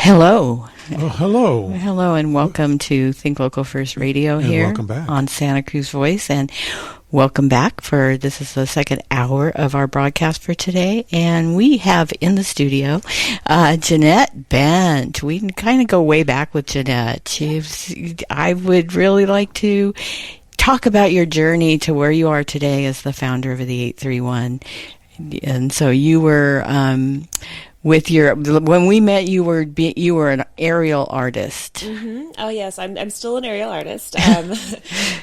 Hello. Oh, hello. Hello, and welcome to Think Local First Radio And here welcome back. on Santa Cruz Voice. And welcome back for this is the second hour of our broadcast for today. And we have in the studio Jeanette Bent. We can kind of go way back with Jeanette. I would really like to talk about your journey to where you are today as the founder of the 831. And so you were when we met, you were an aerial artist. Mm-hmm. Oh yes, I'm still an aerial artist.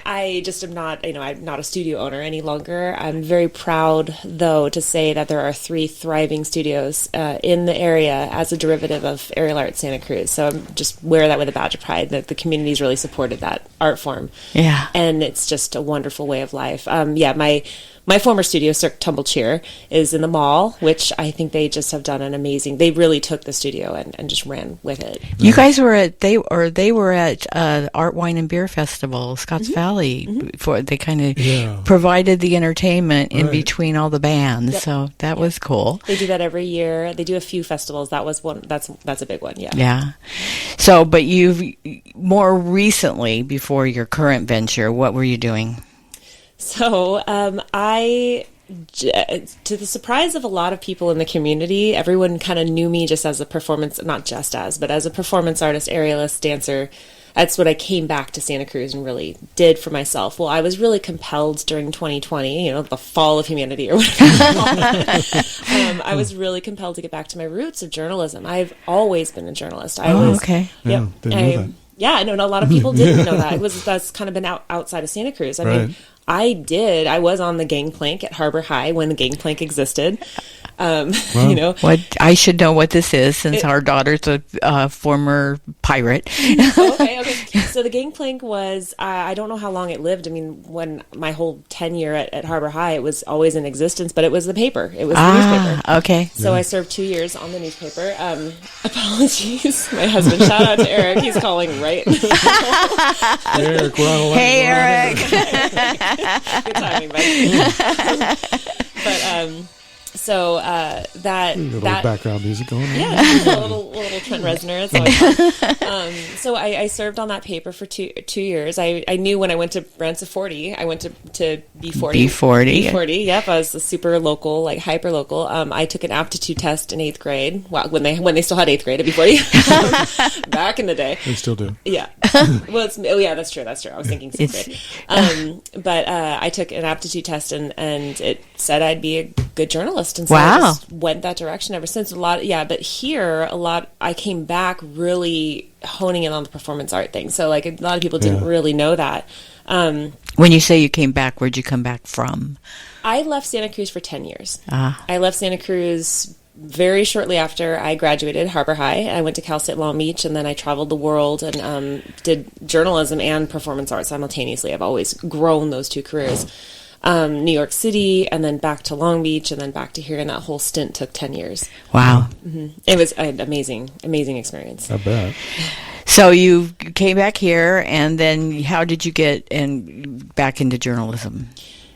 I just am not, I'm not a studio owner any longer. I'm very proud, though, to say that there are 3 thriving studios in the area as a derivative of Aerial Art Santa Cruz. So I'm just wear that with a badge of pride that the community's really supported that art form. Yeah, and it's just a wonderful way of life. My former studio, Cirque Tumble Cheer, is in the mall, which I think they just have done an amazing. They really took the studio and just ran with it. You guys were at they were at Art, Wine, and Beer Festival, Scotts Valley. For they kind of provided the entertainment in between all the bands, so that was cool. They do that every year. They do a few festivals. That was one. That's a big one. Yeah. Yeah. So, but you've more recently, before your current venture, what were you doing? So to the surprise of a lot of people in the community, everyone kind of knew me just as a performance, not just as, but as a performance artist, aerialist, dancer. That's what I came back to Santa Cruz and really did for myself. Well, I was really compelled during 2020, the fall of humanity or whatever you call it. I was really compelled to get back to my roots of journalism. I've always been a journalist. Okay. Yep. Didn't know that. Yeah, I know a lot of people didn't know that. That's kind of been outside of Santa Cruz. I mean, I was on the gangplank at Harbor High when the gangplank existed. What I should know what this is, since our daughter's a former pirate. Okay. So the gangplank was, I don't know how long it lived. I mean, when my whole tenure at Harbor High, it was always in existence, but it was the paper. It was the newspaper. Okay. So I served 2 years on the newspaper. Apologies. My husband, shout out to Eric. He's calling right now. Eric, we're on a line. Hey, Eric. Good timing, buddy. But, so that background music going on. Yeah, a little Trent Reznor. It's always fun. So I served on that paper for two years. I knew when I went to Rancho 40, I went to B40. B40. Yep, I was a super local, like hyper local. I took an aptitude test in 8th grade. Well, when they still had 8th grade at B40 back in the day. They still do. Yeah. Well, that's true. I was thinking 6th grade. But I took an aptitude test and it said I'd be a good journalist. And so I just went that direction ever since. But here, I came back really honing in on the performance art thing. So, like, a lot of people didn't really know that. When you say you came back, where'd you come back from? I left Santa Cruz for 10 years. I left Santa Cruz very shortly after I graduated Harbor High. I went to Cal State Long Beach, and then I traveled the world and did journalism and performance art simultaneously. I've always grown those two careers. New York City, and then back to Long Beach, and then back to here, and that whole stint took 10 years. Wow. Mm-hmm. It was an amazing experience. I bet. So you came back here, and then how did you get back into journalism?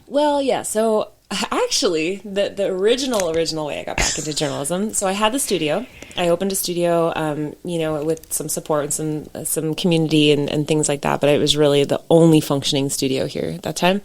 Well, yeah, so actually, the original way I got back into journalism, so I had the studio. I opened a studio, with some support and some community and things like that, but it was really the only functioning studio here at that time.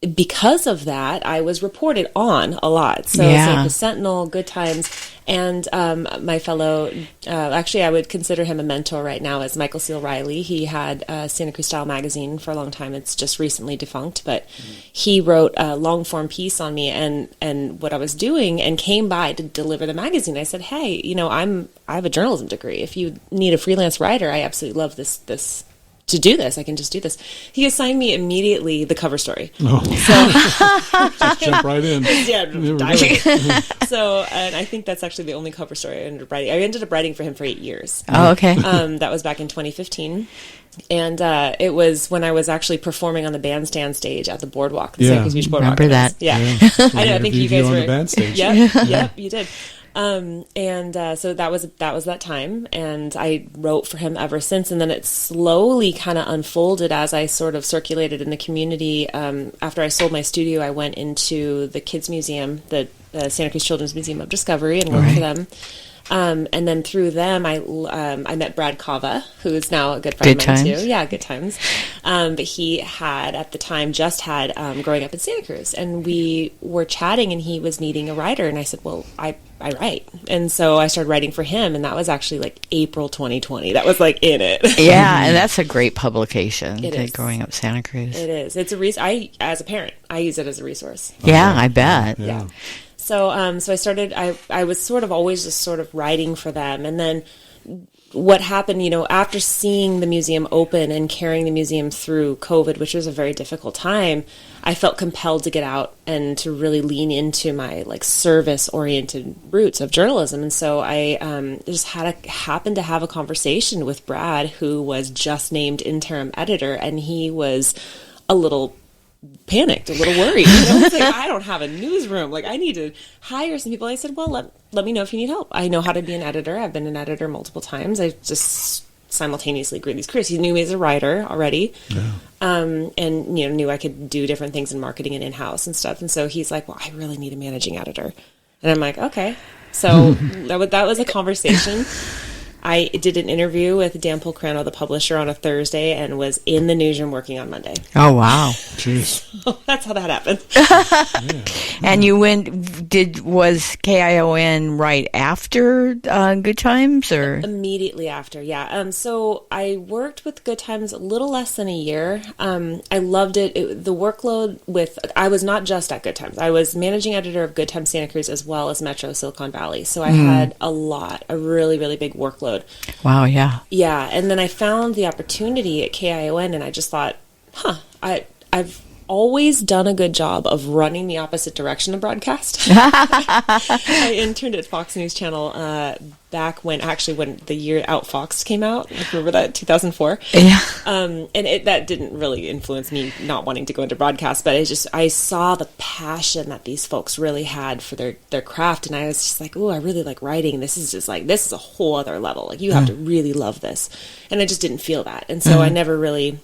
Because of that, I was reported on a lot. So the Sentinel, Good Times, and my fellow, actually I would consider him a mentor right now, is Michael Seal Riley. He had Santa Cruz Style magazine for a long time. It's just recently defunct, but he wrote a long form piece on me and what I was doing, and came by to deliver the magazine. I said, hey, I have a journalism degree. If you need a freelance writer, I absolutely love this. To do this, I can just do this. He assigned me immediately the cover story. Oh. So just jump right in. So, and I think that's actually the only cover story I ended up writing. I ended up writing for him for 8 years. Oh, okay. That was back in 2015. And it was when I was actually performing on the bandstand stage at the Boardwalk, the Santa Cruz Beach Boardwalk. Remember that? Yeah. I know. I think you guys were on the band stage. Yep, you did. So that was that time, and I wrote for him ever since. And then it slowly kind of unfolded as I sort of circulated in the community. After I sold my studio, I went into the Kids Museum, the Santa Cruz Children's Museum of Discovery, and worked for them. And then through them, I met Brad Kava, who is now a good friend of mine too. Yeah, good times. But he had, at the time, just had growing up in Santa Cruz. And we were chatting, and he was needing a writer. And I said, well, I write. And so I started writing for him. And that was actually like April 2020. That was like in it. Yeah, and that's a great publication. It is. Growing Up Santa Cruz. It is. It's as a parent, I use it as a resource. Yeah, I bet. Yeah. So so I started, I was sort of always just sort of writing for them. And then what happened, after seeing the museum open and carrying the museum through COVID, which was a very difficult time, I felt compelled to get out and to really lean into my like service-oriented roots of journalism. And so I just happened to have a conversation with Brad, who was just named interim editor, and he was a little panicked, a little worried. It's like, I don't have a newsroom. Like, I need to hire some people. I said, well, let me know if you need help. I know how to be an editor. I've been an editor multiple times. I just simultaneously grew these careers. He knew me as a writer already. Yeah. And knew I could do different things in marketing and in-house and stuff. And so he's like, well, I really need a managing editor. And I'm like, okay. So that was a conversation. I did an interview with Dan Pulcrano, the publisher, on a Thursday, and was in the newsroom working on Monday. Oh, wow. Jeez. So that's how that happened. And you was KION right after Good Times, or? Immediately after, yeah. So I worked with Good Times a little less than a year. I loved it. The workload I was not just at Good Times. I was managing editor of Good Times Santa Cruz as well as Metro Silicon Valley. So I had a really, really big workload. Wow, yeah. Yeah, and then I found the opportunity at KION, and I just thought, I've always done a good job of running the opposite direction of broadcast. I interned at Fox News Channel back when the year Outfoxed came out. Remember that, 2004? Yeah. And that didn't really influence me not wanting to go into broadcast, but I saw the passion that these folks really had for their craft, and I was just like, oh, I really like writing. This is a whole other level. Like, you have to really love this. And I just didn't feel that. And so I never really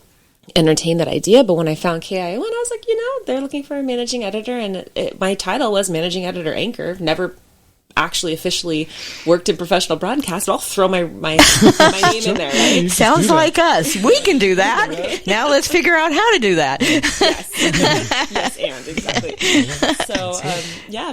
entertained that idea. But when I found KION, I was like, they're looking for a managing editor, and my title was managing editor anchor. Never actually officially worked in professional broadcast, but I'll throw my name in there, right? Sounds like us. We can do that. Right? Now let's figure out how to do that. Yes. Yes, and exactly. So,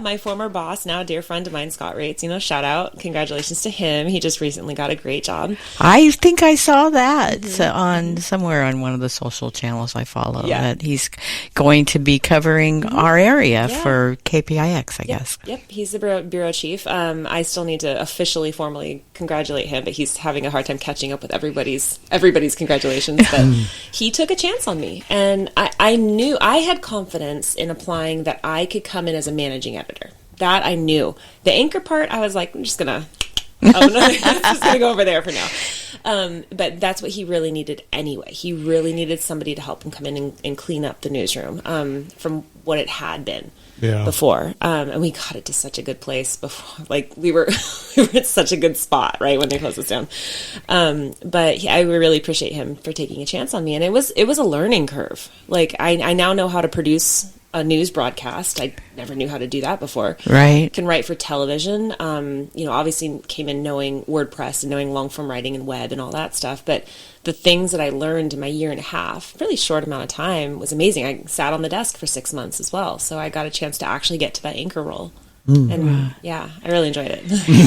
my former boss, now a dear friend of mine, Scott Rates, shout out. Congratulations to him. He just recently got a great job. I think I saw that on somewhere on one of the social channels I follow, that he's going to be covering our area for KPIX, I guess. Yep. He's the bureau chief. I still need to officially, formally congratulate him, but he's having a hard time catching up with everybody's congratulations. But he took a chance on me, and I knew I had confidence in applying that I could come in as a managing editor. That I knew. The anchor part, I was like, I'm just gonna go over there for now. But that's what he really needed anyway. He really needed somebody to help him come in and clean up the newsroom from what it had been. Before. And we got it to such a good place before. Like, we were at such a good spot, right, when they closed us down. But I really appreciate him for taking a chance on me. And it was a learning curve. Like, I now know how to produce a news broadcast. I never knew how to do that before. Right. Can write for television. Obviously came in knowing WordPress and knowing long form writing and web and all that stuff. But the things that I learned in my year and a half, really short amount of time, was amazing. I sat on the desk for 6 months as well. So I got a chance to actually get to that anchor role. And I really enjoyed it.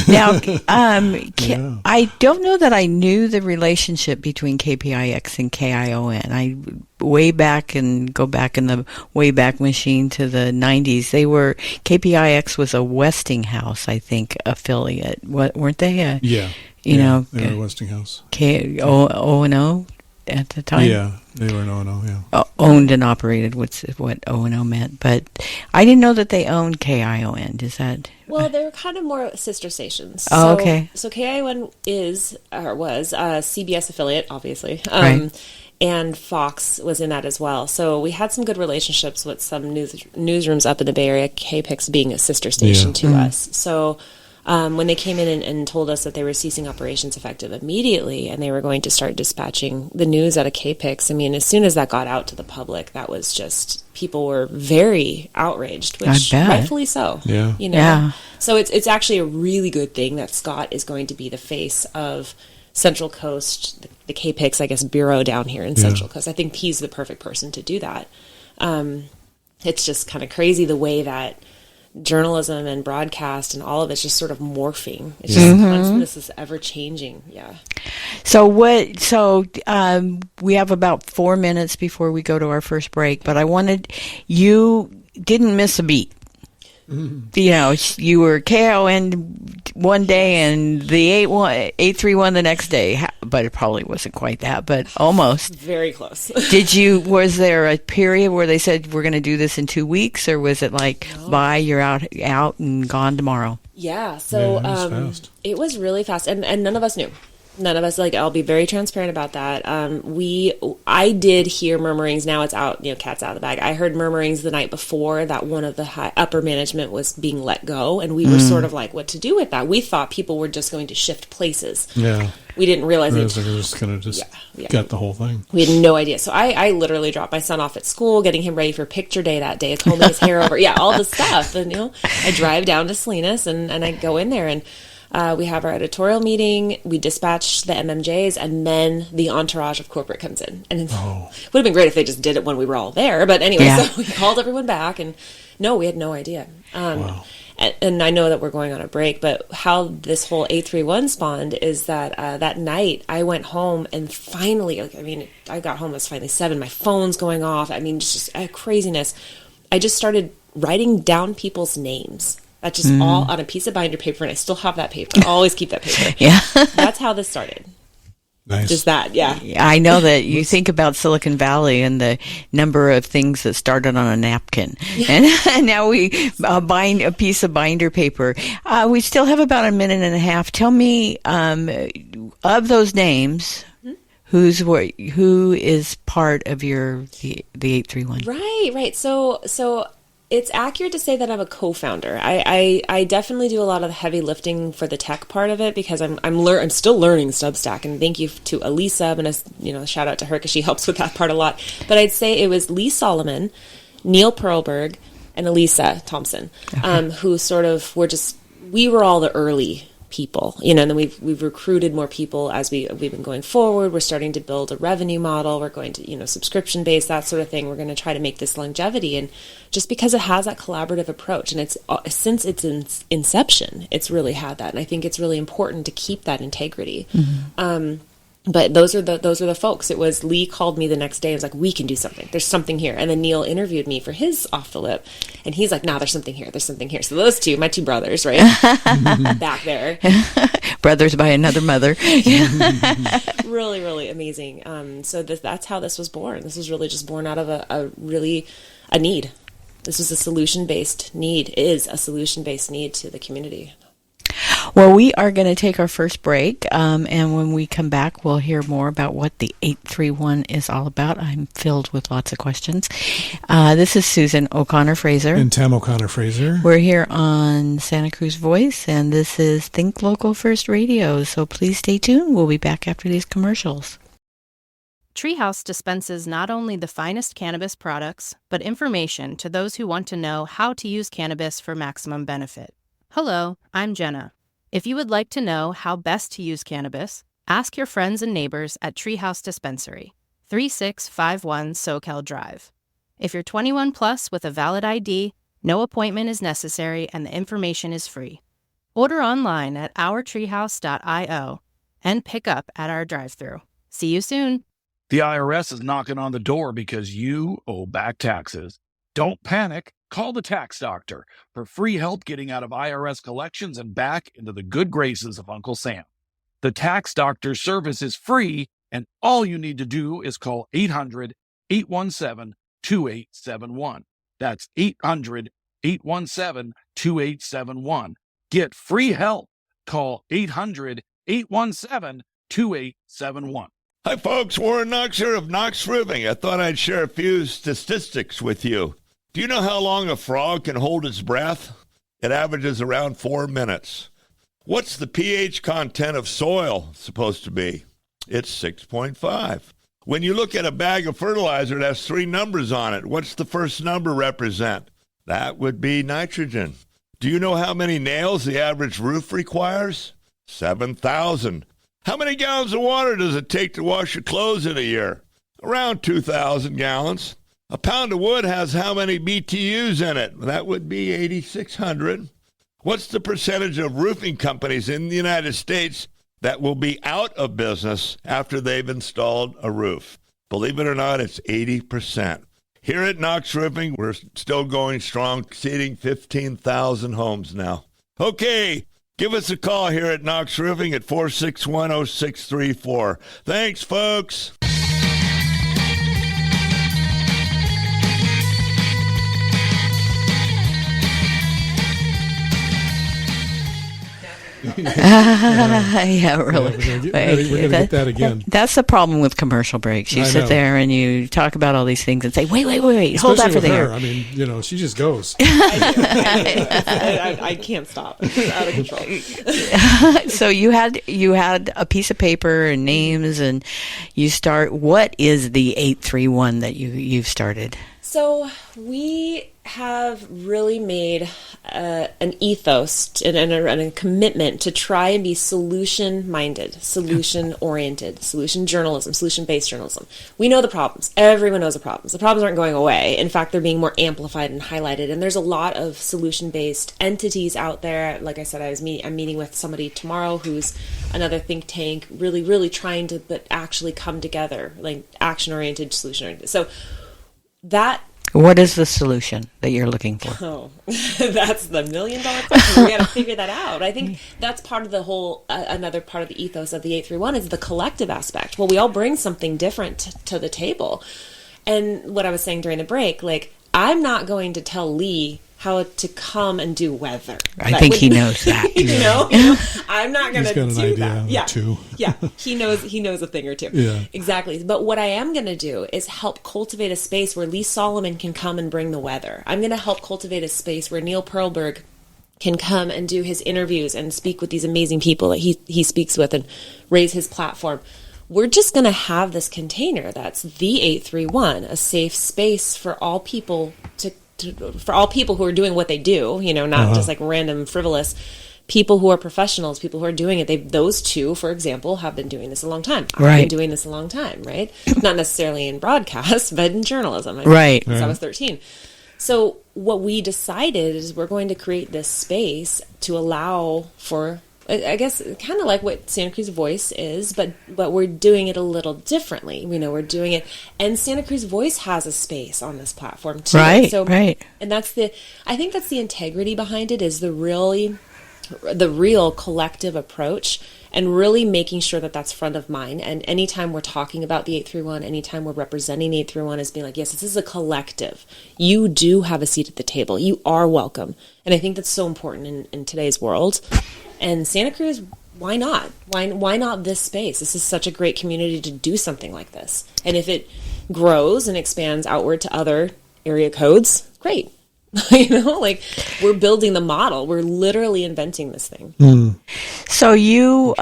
Now, I don't know that I knew the relationship between KPIX and KION. I go back in the Wayback Machine to the 90s. KPIX was a Westinghouse, I think, affiliate. Weren't they? They were Westinghouse. O&O at the time? Yeah, they were an O&O, yeah. Owned and operated, what O&O meant. But I didn't know that they owned KION. Is that... Well, they were kind of more sister stations. Oh, okay. So KION was a CBS affiliate, obviously. Right. And Fox was in that as well. So we had some good relationships with some newsrooms up in the Bay Area, KPIX being a sister station to us. So When they came in and told us that they were ceasing operations effective immediately and they were going to start dispatching the news out of KPIX, I mean, as soon as that got out to the public, that was just, people were very outraged, which rightfully so. Yeah. You know? So it's actually a really good thing that Scott is going to be the face of Central Coast, the KPIX, I guess, bureau down here in Central Coast. I think he's the perfect person to do that. It's just kind of crazy the way that journalism and broadcast and all of it's just sort of morphing. It's just this is ever changing. Yeah. So we have about 4 minutes before we go to our first break, but you didn't miss a beat. You know, you were KON one day and the 831 the next day, but it probably wasn't quite that, but almost. Very close. Was there a period where they said we're going to do this in 2 weeks, or was it like, bye, you're out and gone tomorrow? Yeah, so it was really fast, and none of us knew. None of us, like, I'll be very transparent about that. I did hear murmurings. Now it's out, you know, cat's out of the bag. I heard murmurings the night before that one of the upper management was being let go, and we were sort of like, what to do with that? We thought people were just going to shift places. Yeah. We didn't realize it. They were just going to get the whole thing. We had no idea. So I literally dropped my son off at school, getting him ready for picture day that day, combing his hair over. Yeah, all the stuff. And, you know, I drive down to Salinas and I go in there and we have our editorial meeting, we dispatch the MMJs, and then the entourage of corporate comes in. And it would have been great if they just did it when we were all there. But anyway, so we called everyone back, and no, we had no idea. And I know that we're going on a break, but how this whole 831 spawned is that that night I went home and finally, I got home, it was finally 7, my phone's going off. I mean, just craziness. I just started writing down people's names. That's just all on a piece of binder paper, and I still have that paper. I always keep that paper. That's how this started. Nice. Just that, yeah. I know that you think about Silicon Valley and the number of things that started on a napkin. And now we bind a piece of binder paper. We still have about a minute and a half. Tell me, of those names, who is part of the 831? Right. So it's accurate to say that I'm a co-founder. I definitely do a lot of the heavy lifting for the tech part of it because I'm still learning Substack, and thank you to Elisa, and a shout out to her because she helps with that part a lot. But I'd say it was Lee Solomon, Neil Perlberg, and Elisa Thompson, who sort of we were all the early people, and then we've recruited more people as we've been going forward. We're starting to build a revenue model. We're going to, subscription based, that sort of thing. We're going to try to make this longevity, and just because it has that collaborative approach, and it's since its inception, it's really had that, and I think it's really important to keep that integrity. But those are the folks. It was Lee called me the next day and was like, we can do something. There's something here. And then Neil interviewed me for his Off the Lip. And he's like, there's something here. There's something here. So those two, my two brothers, right? Back there. Brothers by another mother. Really, really amazing. So that's how this was born. This was really just born out of a need. This was a solution-based need to the community. Well, we are going to take our first break, and when we come back, we'll hear more about what the 831 is all about. I'm filled with lots of questions. This is Susan O'Connor-Fraser. And Tam O'Connor-Fraser. We're here on Santa Cruz Voice, and this is Think Local First Radio, so please stay tuned. We'll be back after these commercials. Treehouse dispenses not only the finest cannabis products, but information to those who want to know how to use cannabis for maximum benefit. Hello, I'm Jenna. If you would like to know how best to use cannabis, ask your friends and neighbors at Treehouse Dispensary, 3651 SoCal Drive. If you're 21 plus with a valid ID, no appointment is necessary and the information is free. Order online at ourtreehouse.io and pick up at our drive-thru. See you soon. The IRS is knocking on the door because you owe back taxes. Don't panic. Call the tax doctor for free help getting out of IRS collections and back into the good graces of Uncle Sam. The tax doctor service is free, and all you need to do is call 800-817-2871. That's 800-817-2871. Get free help. Call 800-817-2871. Hi, folks. Warren Knox here of Knox Roofing. I thought I'd share a few statistics with you. Do you know how long a frog can hold its breath? It averages around 4 minutes. What's the pH content of soil supposed to be? It's 6.5. When you look at a bag of fertilizer, it has 3 numbers on it. What's the first number represent? That would be nitrogen. Do you know how many nails the average roof requires? 7,000. How many gallons of water does it take to wash your clothes in a year? Around 2,000 gallons. A pound of wood has how many BTUs in it? That would be 8,600. What's the percentage of roofing companies in the United States that will be out of business after they've installed a roof? Believe it or not, it's 80%. Here at Knox Roofing, we're still going strong, exceeding 15,000 homes now. Okay, give us a call here at Knox Roofing at 461-0634. Thanks, folks. Yeah, really. We're going to get that again. That's the problem with commercial breaks. You sit there and you talk about all these things and say, wait, hold that for there. I mean, she just goes. I can't stop. It's out of control. So you had a piece of paper and names, and you start. What is the 831 that you've started? So we have really made an ethos and a commitment to try and be solution-minded, solution-oriented, solution journalism, solution-based journalism. We know the problems. Everyone knows the problems. The problems aren't going away. In fact, they're being more amplified and highlighted. And there's a lot of solution-based entities out there. Like I said, I'm meeting with somebody tomorrow who's another think tank, really, really trying to actually come together, like action-oriented, solution-oriented. So what is the solution that you're looking for? Oh, that's the $1 million question. We got to figure that out. I think that's part of the whole, another part of the ethos of the 831 is the collective aspect. Well, we all bring something different to the table. And what I was saying during the break, like, I'm not going to tell Lee how to come and do weather. I think he knows that. you know, I'm not going to do that. Yeah, he knows a thing or two. Yeah, exactly. But what I am going to do is help cultivate a space where Lee Solomon can come and bring the weather. I'm going to help cultivate a space where Neil Perlberg can come and do his interviews and speak with these amazing people that he speaks with and raise his platform. We're just going to have this container that's the 831, a safe space for all people for all people who are doing what they do, not just like random frivolous people who are professionals, people who are doing it. Those two, for example, have been doing this a long time. Right. I've been doing this a long time, right? Not necessarily in broadcast, but in journalism. Right. Since I was 13. So what we decided is we're going to create this space to allow for, I guess, kind of like what Santa Cruz Voice is, but we're doing it a little differently. We're doing it, and Santa Cruz Voice has a space on this platform too. Right, so, right. And I think that's the integrity behind it, is the real collective approach, and really making sure that that's front of mind. And anytime we're talking about the 831, anytime we're representing the 831, is being like, yes, this is a collective. You do have a seat at the table. You are welcome. And I think that's so important in today's world. And Santa Cruz, why not? Why not this space? This is such a great community to do something like this. And if it grows and expands outward to other area codes, great. We're building the model. We're literally inventing this thing. So you,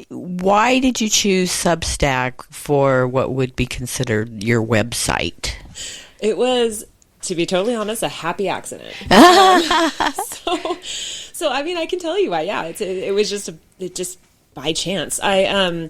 why did you choose Substack for what would be considered your website? It was, to be totally honest, a happy accident. So I mean, I can tell you why. Yeah, it was just by chance. I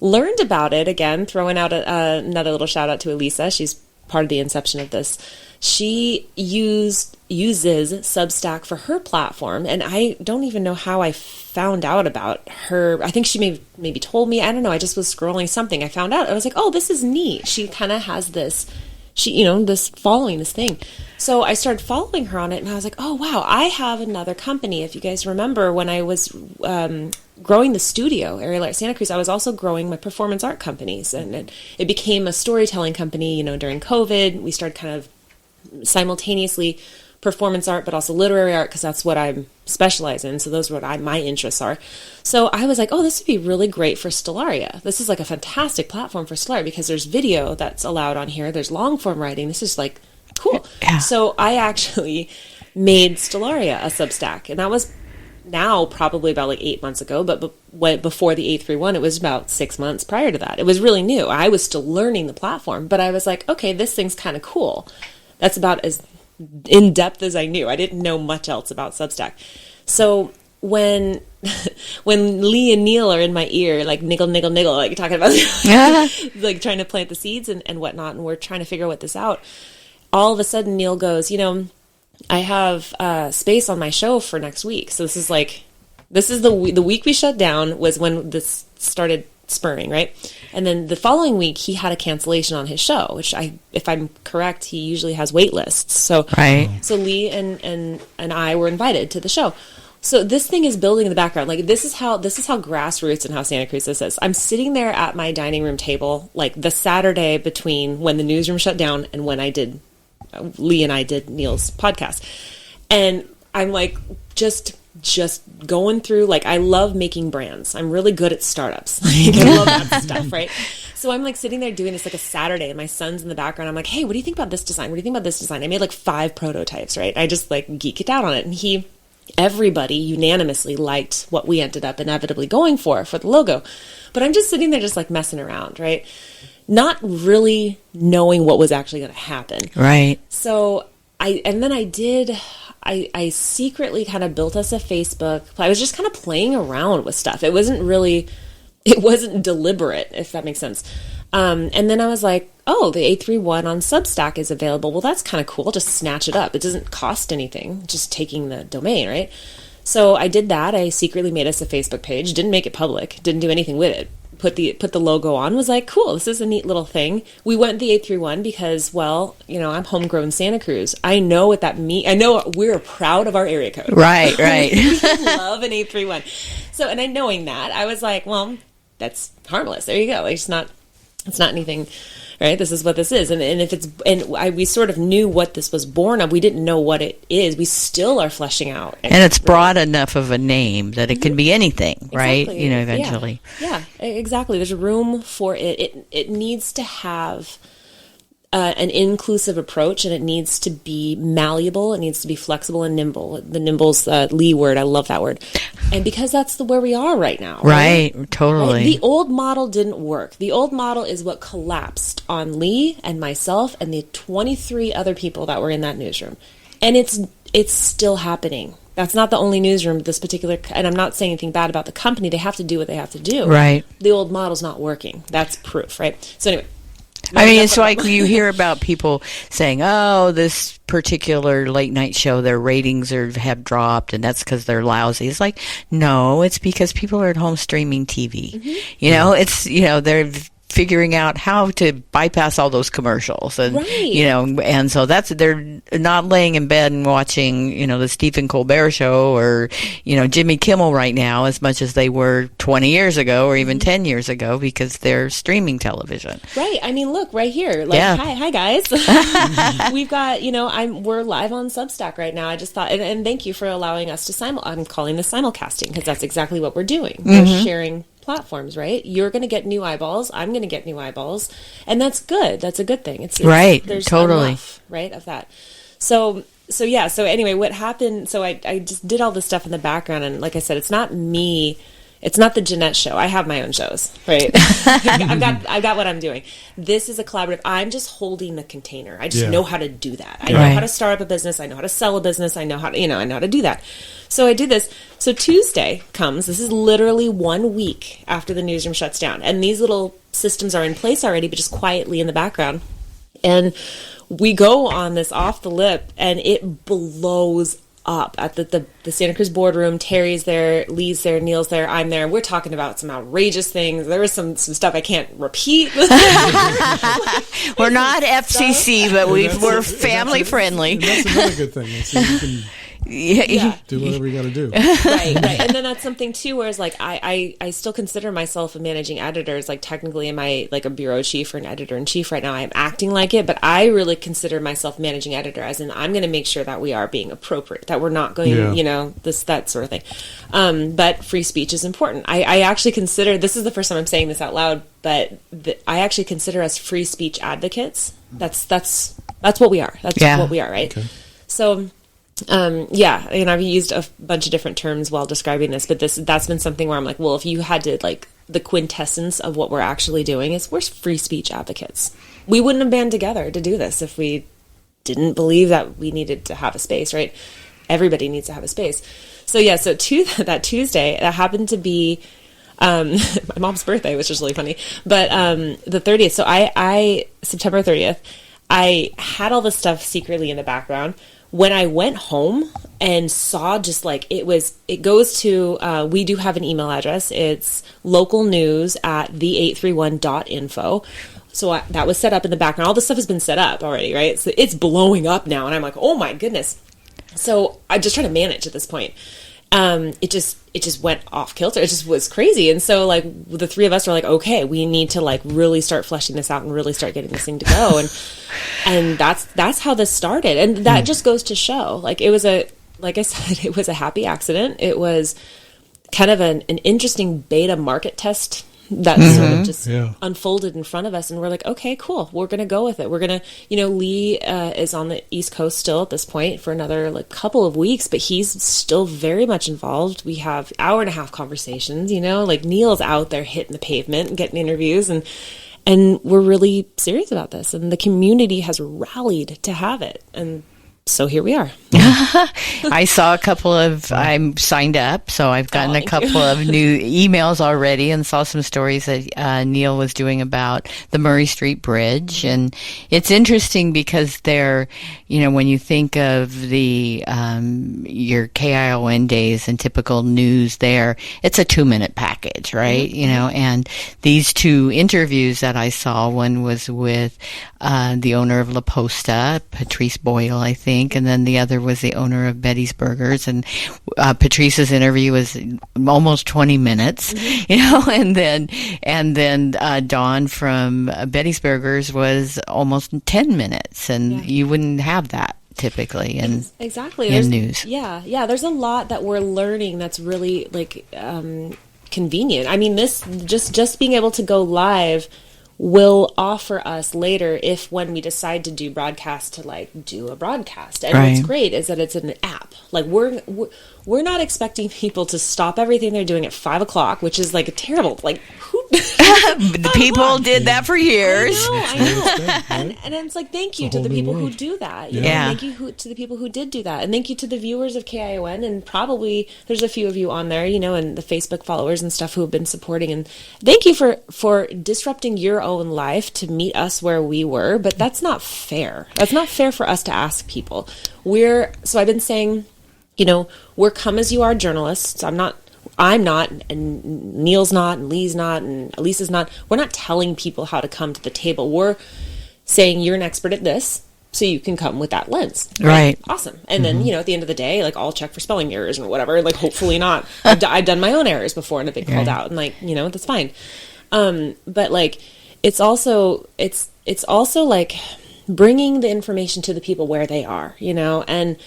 learned about it, again, throwing out another little shout out to Elisa. She's part of the inception of this. She uses Substack for her platform, and I don't even know how I found out about her. I think she maybe told me. I don't know. I just was scrolling something. I found out. I was like, oh, this is neat. She kind of has this, this following, this thing. So I started following her on it, and I was like, oh, wow, I have another company. If you guys remember, when I was growing the studio, Aerial Art Santa Cruz, I was also growing my performance art companies, and it became a storytelling company, during COVID. We started kind of simultaneously performance art, but also literary art, because that's what I specialize in. So those are what my interests are. So I was like, oh, this would be really great for Stellaria. This is like a fantastic platform for Stellaria, because there's video that's allowed on here. There's long form writing. This is like cool. Yeah. So I actually made Stellaria a Substack, and that was now probably about like 8 months ago, but before the 831, it was about 6 months prior to that. It was really new. I was still learning the platform, but I was like, okay, this thing's kind of cool. That's about as in depth as I knew. I didn't know much else about Substack. So when Lee and Neil are in my ear, like niggle, niggle, niggle, like talking about like trying to plant the seeds and whatnot, and we're trying to figure what this out, all of a sudden Neil goes, I have space on my show for next week. So this is the week we shut down was when this started spurring, right? And then the following week he had a cancellation on his show, which if I'm correct, he usually has wait lists. So So Lee and I were invited to the show. So this thing is building in the background. Like this is how grassroots and how Santa Cruz this is. I'm sitting there at my dining room table, like the Saturday between when the newsroom shut down and when Lee and I did Neil's podcast. And I'm like, just going through, like, I love making brands. I'm really good at startups. Like, I love that stuff, right? So I'm like sitting there doing this like a Saturday, and my son's in the background. I'm like, hey, what do you think about this design? What do you think about this design? I made like 5 prototypes, right? I just like geeked out on it. And everybody unanimously liked what we ended up inevitably going for the logo. But I'm just sitting there just like messing around, right? Not really knowing what was actually going to happen. Right. So I secretly kind of built us a Facebook. I was just kind of playing around with stuff. It wasn't deliberate, if that makes sense. And then I was like, oh, the 831 on Substack is available. Well, that's kind of cool. Just snatch it up. It doesn't cost anything, just taking the domain, right? So I did that. I secretly made us a Facebook page, didn't make it public, didn't do anything with it. Put the logo on, was like, cool, this is a neat little thing. We went the 831 because, well, I'm homegrown Santa Cruz. I know what that means. I know we're proud of our area code. Right. We love an 831. So, and knowing that, I was like, well, that's harmless. There you go. It's not anything, right? This is what this is. We sort of knew what this was born of. We didn't know what it is. We still are fleshing out. And it's broad enough of a name that it can be anything, right? Exactly. Eventually. Yeah, exactly. There's room for it. It needs to have an inclusive approach, and it needs to be malleable. It needs to be flexible and nimble. The nimble's Lee word. I love that word. And because that's where we are right now. Right, totally. Right? The old model didn't work. The old model is what collapsed on Lee and myself and the 23 other people that were in that newsroom. And it's still happening. That's not the only newsroom, this particular, and I'm not saying anything bad about the company. They have to do what they have to do. Right. The old model's not working. That's proof, right? So anyway. It's like you hear about people saying, oh, this particular late night show, their ratings have dropped, and that's because they're lousy. It's like, no, it's because people are at home streaming TV. Mm-hmm. They're figuring out how to bypass all those commercials, and and so they're not laying in bed and watching the Stephen Colbert show or Jimmy Kimmel right now as much as they were 20 years ago or even 10 years ago, because they're streaming television. Right. I mean, look right here. Like, hi guys. We've got we're live on Substack right now. I just thought, and thank you for allowing us to I'm calling this simulcasting, because that's exactly what we're doing. Mm-hmm. We're sharing platforms, right? You're going to get new eyeballs. I'm going to get new eyeballs, and that's good. That's a good thing. It's right. There's totally enough, right, of that. So anyway, what happened? So I just did all this stuff in the background, and like I said, it's not me. It's not the Jeanette show. I have my own shows, right? I've got what I'm doing. This is a collaborative. I'm just holding the container. I just know how to do that. I know how to start up a business. I know how to sell a business. I know how to, I know how to do that. So I do this. So Tuesday comes. This is literally 1 week after the newsroom shuts down, and these little systems are in place already, but just quietly in the background. And we go on this off the lip, and it blows up at the Santa Cruz boardroom. Terry's there, Lee's there, Neil's there, I'm there. We're talking about some outrageous things. There was some stuff I can't repeat. We're not FCC, but we're family friendly. That's another good thing. So you can do whatever you got to do. Right. And then that's something too, where it's like I still consider myself a managing editor. It's like, technically, am I like a bureau chief or an editor in chief right now? I'm acting like it, but I really consider myself managing editor, as in I'm going to make sure that we are being appropriate, that we're not going, that sort of thing. But free speech is important. I actually consider, this is the first time I'm saying this out loud, but I actually consider us free speech advocates. That's what we are. That's what we are, right? Okay. So Yeah, and I've used a bunch of different terms while describing this, but that's been something where I'm like, well, if you had to, like, the quintessence of what we're actually doing is we're free speech advocates. We wouldn't have band together to do this if we didn't believe that we needed to have a space, right? Everybody needs to have a space. So yeah, so that Tuesday, that happened to be my mom's birthday, which is really funny, but the 30th. So I September 30th, I had all this stuff secretly in the background. When I went home and saw just like it goes to, we do have an email address. It's localnews@the831.info. So that was set up in the background. All this stuff has been set up already, right? So it's blowing up now. And I'm like, oh my goodness. So I'm just trying to manage at this point. It just went off kilter. It just was crazy. And so like the three of us were like, okay, we need to like really start fleshing this out and really start getting this thing to go. And that's how this started. And that just goes to show, like, like I said, it was a happy accident. It was kind of an interesting beta market test that sort of just unfolded in front of us. And we're like, okay, cool. We're going to go with it. We're going to, Lee is on the East Coast still at this point for another like couple of weeks, but he's still very much involved. We have hour-and-a-half conversations, like Neil's out there hitting the pavement and getting interviews, and we're really serious about this. And the community has rallied to have it. And so here we are. I saw I'm signed up, so I've gotten a couple of new emails already and saw some stories that Neil was doing about the Murray Street Bridge. And it's interesting because they're, when you think of the your KION days and typical news there, it's a 2-minute package, right? And these two interviews that I saw, one was with the owner of La Posta, Patrice Boyle, I think, and then the other was the owner of Betty's Burgers, and Patrice's interview was almost 20 minutes, and then Dawn from Betty's Burgers was almost 10 minutes, and you wouldn't have that typically in news. Yeah, there's a lot that we're learning that's really like convenient. I mean, this just being able to go live will offer us later, if when we decide to do broadcast, to like do a broadcast. And what's great is that it's an app. Like we're not expecting people to stop everything they're doing at 5:00, which is like a terrible, like who the people did that for years. I know. And it's like, thank you to the people who do that. Thank you to the people who did do that. And thank you to the viewers of KION. And probably there's a few of you on there, and the Facebook followers and stuff who have been supporting. And thank you for disrupting your own life to meet us where we were. But that's not fair. That's not fair for us to ask people. So I've been saying, we're come as you are journalists. I'm not, and Neil's not, and Lee's not, and Elisa's not. We're not telling people how to come to the table. We're saying you're an expert at this, so you can come with that lens. Right. Awesome. And then, at the end of the day, like, I'll check for spelling errors or whatever. Like, hopefully not. I've done my own errors before and have been called out, and like, that's fine. But like, it's also like bringing the information to the people where they are, and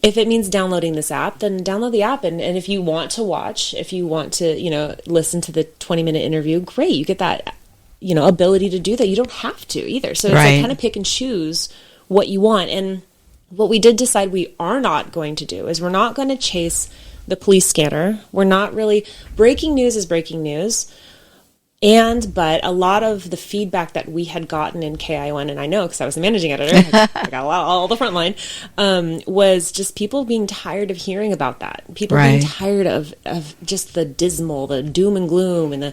if it means downloading this app, then download the app. And if you want to watch, if you want to, listen to the 20-minute interview, great. You get that, ability to do that. You don't have to either. So it's like kind of pick and choose what you want. And what we did decide we are not going to do is we're not going to chase the police scanner. We're not really, breaking news is breaking news. But a lot of the feedback that we had gotten in KION, and I know because I was the managing editor, I got all the front line, was just people being tired of hearing about that. People being tired of just the dismal, the doom and gloom, and the,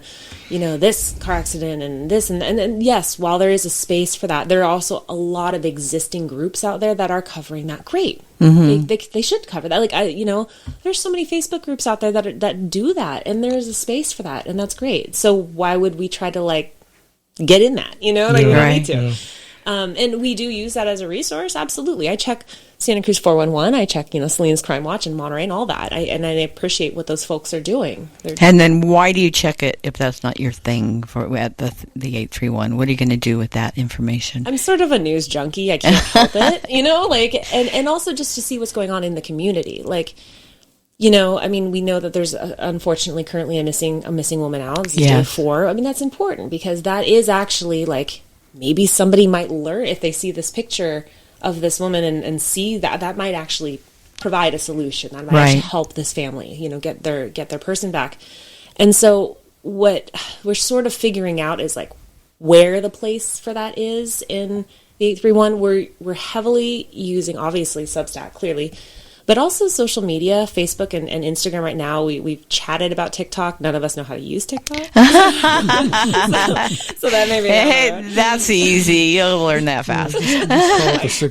this car accident and this. And yes, while there is a space for that, there are also a lot of existing groups out there that are covering that. Great. Mm-hmm. They should cover that. Like, there's so many Facebook groups out there that do that, and there is a space for that, and that's great. So why would we try to like get in that? We don't need to. Yeah. And we do use that as a resource. Absolutely. I check Santa Cruz 411. I check, Selene's Crime Watch and Monterey and all that. I appreciate what those folks are doing. And then why do you check it if that's not your thing at the 831? What are you going to do with that information? I'm sort of a news junkie. I can't help it, and also just to see what's going on in the community. Like, we know that there's unfortunately currently a missing woman out. This is day 4. I mean, that's important because that is actually like, maybe somebody might learn if they see this picture of this woman and see that might actually provide a solution. I might actually help this family, get their person back. And so what we're sort of figuring out is like where the place for that is in the 831. We're heavily using, obviously, Substack, clearly, but also social media, Facebook and Instagram right now. We've chatted about TikTok. None of us know how to use TikTok. so that may be that's easy. You'll learn that fast.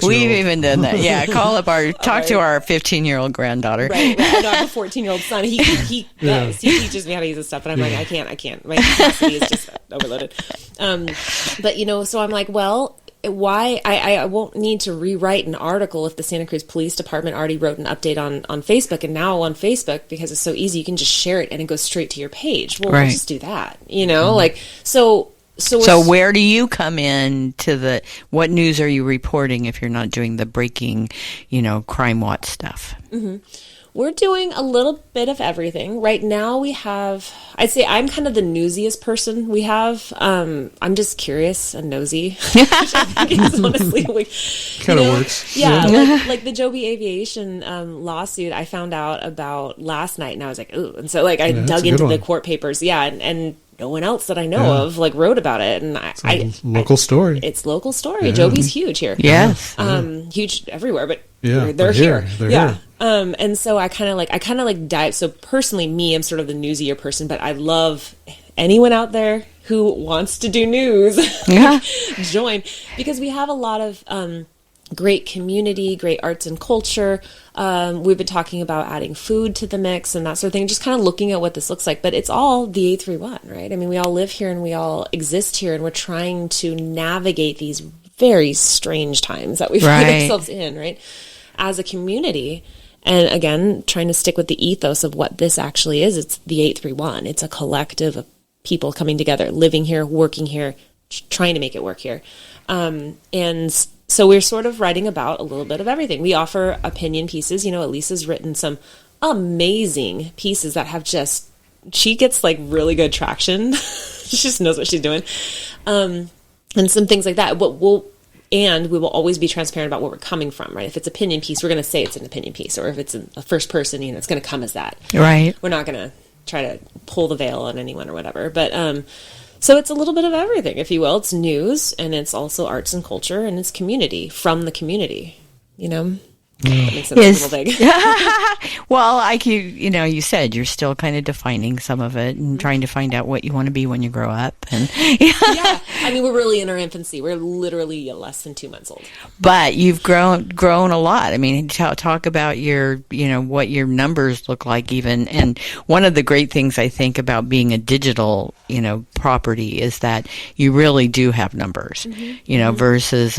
We've even done that. Yeah, talk to our 15-year-old granddaughter. Right. I have a 14-year-old son. He teaches me how to use this stuff, and I'm like, I can't. My capacity is just overloaded. But so I'm like, well, why I won't need to rewrite an article if the Santa Cruz Police Department already wrote an update on Facebook, and now on Facebook, because it's so easy, you can just share it and it goes straight to your page. Well, we'll just do that, like so. So where do you come in to what news are you reporting if you're not doing the breaking, crime watch stuff? Mm-hmm. We're doing a little bit of everything. Right now I'd say I'm kind of the newsiest person we have. I'm just curious and nosy. Which I think is honestly kind of works. Yeah, like the Joby Aviation lawsuit I found out about last night, and I was like, ooh. And so I dug into the court papers. Yeah, and no one else that I know of wrote about it, and it's local story. It's local story. Yeah. Joby's huge here. Yes, huge everywhere, but they're here. They're here. And so I kind of dive. So personally, I'm sort of the newsier person, but I love anyone out there who wants to do news. Join, because we have a lot of great community, great arts and culture. We've been talking about adding food to the mix and that sort of thing, just kind of looking at what this looks like. But it's all the 831, right? I mean, we all live here and we all exist here, and we're trying to navigate these very strange times that we find ourselves in, right? As a community. And again, trying to stick with the ethos of what this actually is. It's the 831. It's a collective of people coming together, living here, working here, trying to make it work here. And so we're sort of writing about a little bit of everything. We offer opinion pieces. Elisa's written some amazing pieces that have she gets really good traction. She just knows what she's doing. And some things like that. And we will always be transparent about where we're coming from, right? If it's opinion piece, we're going to say it's an opinion piece, or if it's a first person, it's going to come as that. Right. We're not going to try to pull the veil on anyone or whatever. But so it's a little bit of everything, if you will. It's news, and it's also arts and culture, and it's community from the community. That makes sense. A little big. Well, like you said, you're still kind of defining some of it and trying to find out what you want to be when you grow up. And yeah, I mean, we're really in our infancy. We're literally less than 2 months old. But you've grown a lot. I mean, talk about your, what your numbers look like even. And one of the great things I think about being a digital, property is that you really do have numbers, versus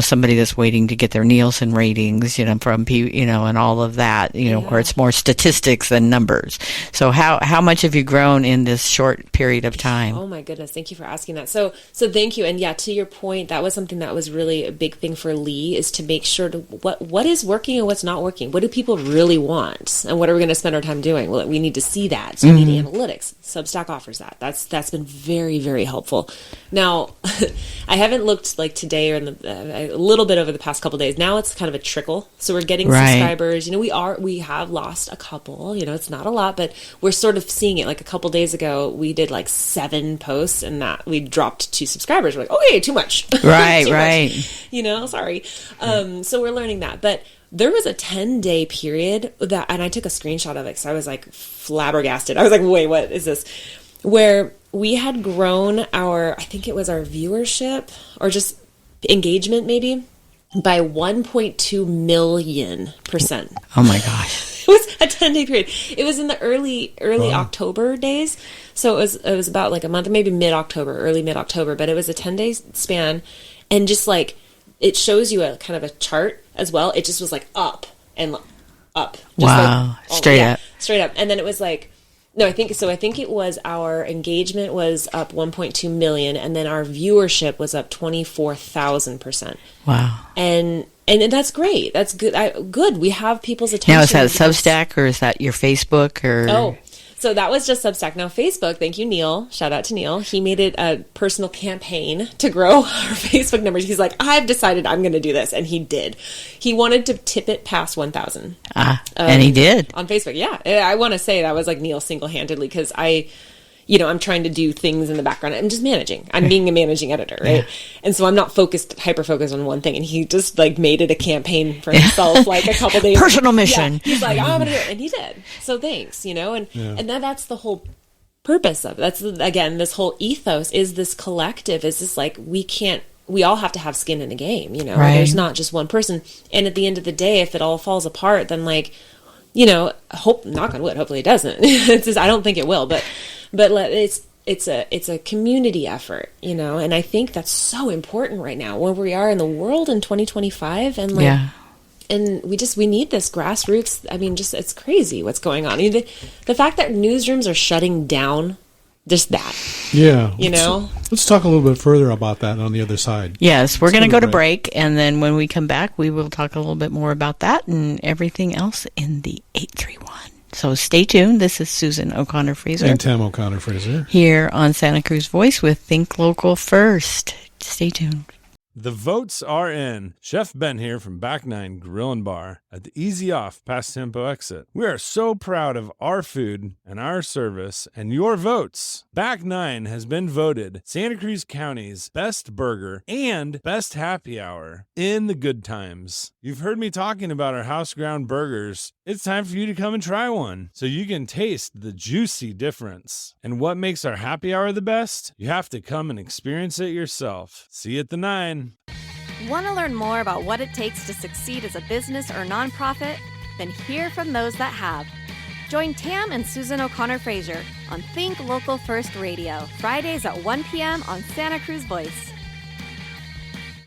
somebody that's waiting to get their Nielsen ratings, from and all of that, where it's more statistics than numbers. So how much have you grown in this short period of time? Oh my goodness, thank you for asking that. So thank you. And yeah, to your point, that was something that was really a big thing for Lee, is to make sure what is working and what's not working. What do people really want, and what are we going to spend our time doing? Well, we need to see that. So we need analytics. Substack offers that. That's been very, very helpful. Now, I haven't looked today or a little bit over the past couple of days. Now it's kind of a trickle. So we're getting subscribers. We have lost a couple. It's not a lot, but we're sort of seeing it. Like a couple days ago, we did 7 posts, and that we dropped 2 subscribers. We're like, okay, too much. Right, too right. Much. Sorry. So we're learning that, but there was a 10-day period and I took a screenshot of it because I was flabbergasted. I was like, wait, what is this? Where we had grown I think it was our viewership or just engagement maybe by 1.2 million%. Oh my gosh. It was a 10-day period. It was in the early October days. So it was about a month, maybe early mid-October, but it was a 10-day span. And just it shows you a kind of a chart as well. It just was up and up. Just wow. Straight up. Straight up. And then it was no, I think it was our engagement was up 1.2 million, and then our viewership was up 24,000%. Wow. And that's great. That's good. Good. We have people's attention. Now, is that Substack or is that your Facebook or? So that was just Substack. Now Facebook, thank you, Neil. Shout out to Neil. He made it a personal campaign to grow our Facebook numbers. He's like, I've decided I'm going to do this. And he did. He wanted to tip it past 1,000. And he did. On Facebook, yeah. I want to say that was like Neil single-handedly because I'm trying to do things in the background. I'm just managing. I'm being a managing editor, right? Yeah. And so I'm not hyper-focused on one thing. And he just like made it a campaign for himself, like a couple days. Personal mission. Yeah. He's like, I'm going to do it. And he did. So thanks, and that's the whole purpose of it. That's, again, this whole ethos is this collective, is this like, we all have to have skin in the game, Right. There's not just one person. And at the end of the day, if it all falls apart, then like, knock on wood, hopefully it doesn't. It's just, I don't think it will, but it's a community effort, and I think that's so important right now where we are in the world in 2025, and like, and we need this grassroots. I mean, just it's crazy what's going on. I mean, the fact that newsrooms are shutting down, just that. Yeah. Let's talk a little bit further about that on the other side. Yes, we're going to go to break, and then when we come back, we will talk a little bit more about that and everything else in the 831. So stay tuned. This is Susan O'Connor Fraser. And Tam O'Connor Fraser. Here on Santa Cruz Voice with Think Local First. Stay tuned. The votes are in. Chef Ben here from Back Nine Grill and Bar at the Easy Off Past Tempo exit. We are so proud of our food and our service and your votes. Back Nine has been voted Santa Cruz County's best burger and best happy hour in the good times. You've heard me talking about our house ground burgers. It's time for you to come and try one so you can taste the juicy difference. And what makes our happy hour the best? You have to come and experience it yourself. See you at the Nine. Want to learn more about what it takes to succeed as a business or nonprofit? Then hear from those that have. Join Tam and Susan O'Connor Fraser on Think Local First Radio, Fridays at 1 p.m. on Santa Cruz Voice.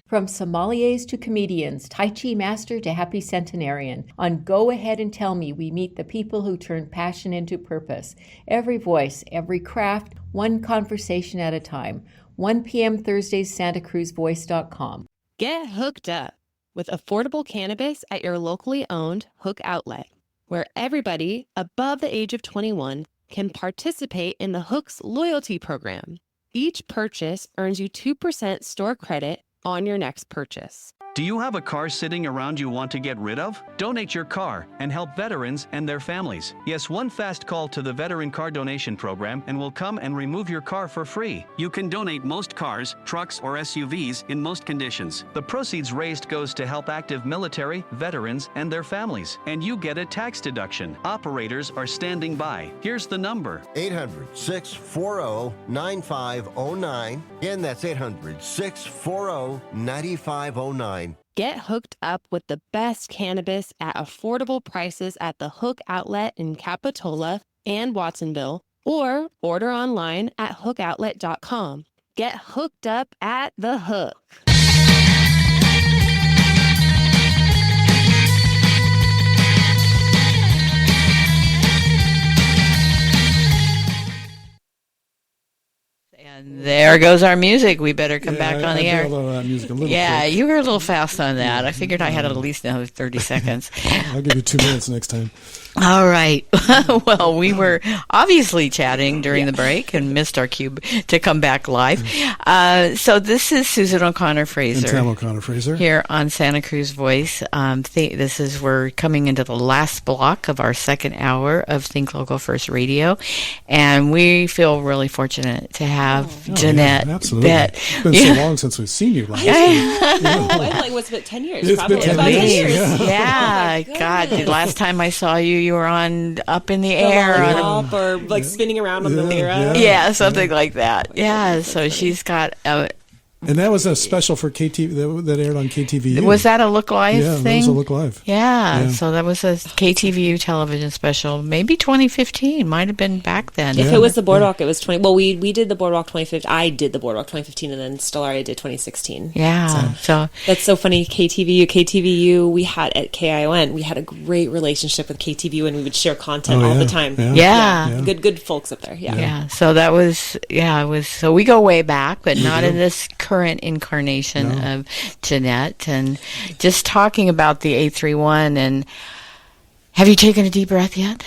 From sommeliers to comedians, Tai Chi master to happy centenarian, on Go Ahead and Tell Me, we meet the people who turn passion into purpose. Every voice, every craft, one conversation at a time. 1 p.m. Thursdays, SantaCruzVoice.com. Get hooked up with affordable cannabis at your locally owned Hook Outlet, where everybody above the age of 21 can participate in the Hook's loyalty program. Each purchase earns you 2% store credit on your next purchase. Do you have a car sitting around you want to get rid of? Donate your car and help veterans and their families. Yes, one fast call to the Veteran Car Donation Program and we'll come and remove your car for free. You can donate most cars, trucks, or SUVs in most conditions. The proceeds raised goes to help active military, veterans, and their families. And you get a tax deduction. Operators are standing by. Here's the number. 800-640-9509. Again, that's 800-640-9509. Get hooked up with the best cannabis at affordable prices at the Hook Outlet in Capitola and Watsonville, or order online at hookoutlet.com. Get hooked up at the Hook. And there goes our music. We better come back on the air. I that music a little quick. You were a little fast on that. I figured I had at least another 30 seconds. I'll give you 2 minutes next time. All right. Well, we were obviously chatting during the break and missed our cue to come back live. So this is Susan O'Connor Fraser. And Tam O'Connor Fraser. Here on Santa Cruz Voice. We're coming into the last block of our second hour of Think Local First Radio. And we feel really fortunate to have Jeanette. Yeah, absolutely. It's been so long since we've seen you last week. What's it, 10 years? It's probably. been 10 years. Yeah. Oh God, the last time I saw you were on Up in the Air. Or like spinning around on the Lyra. Yeah, something like that. Yeah, so she's got and that was a special for KTV that aired on KTVU. Was that a Look Live thing? Yeah, that was a Look Live. Yeah, so that was a KTVU television special. Maybe 2015. Might have been back then. If it was the Boardwalk, it was 20. Well, we did the Boardwalk 2015. I did the Boardwalk 2015, and then Stellaria did 2016. Yeah. So that's so funny. KTVU, we had at KION, we had a great relationship with KTVU, and we would share content all the time. Yeah. Good folks up there. Yeah. So that was, it was, so we go way back, but not in this current incarnation of Jeanette. And just talking about the 831, and have you taken a deep breath yet?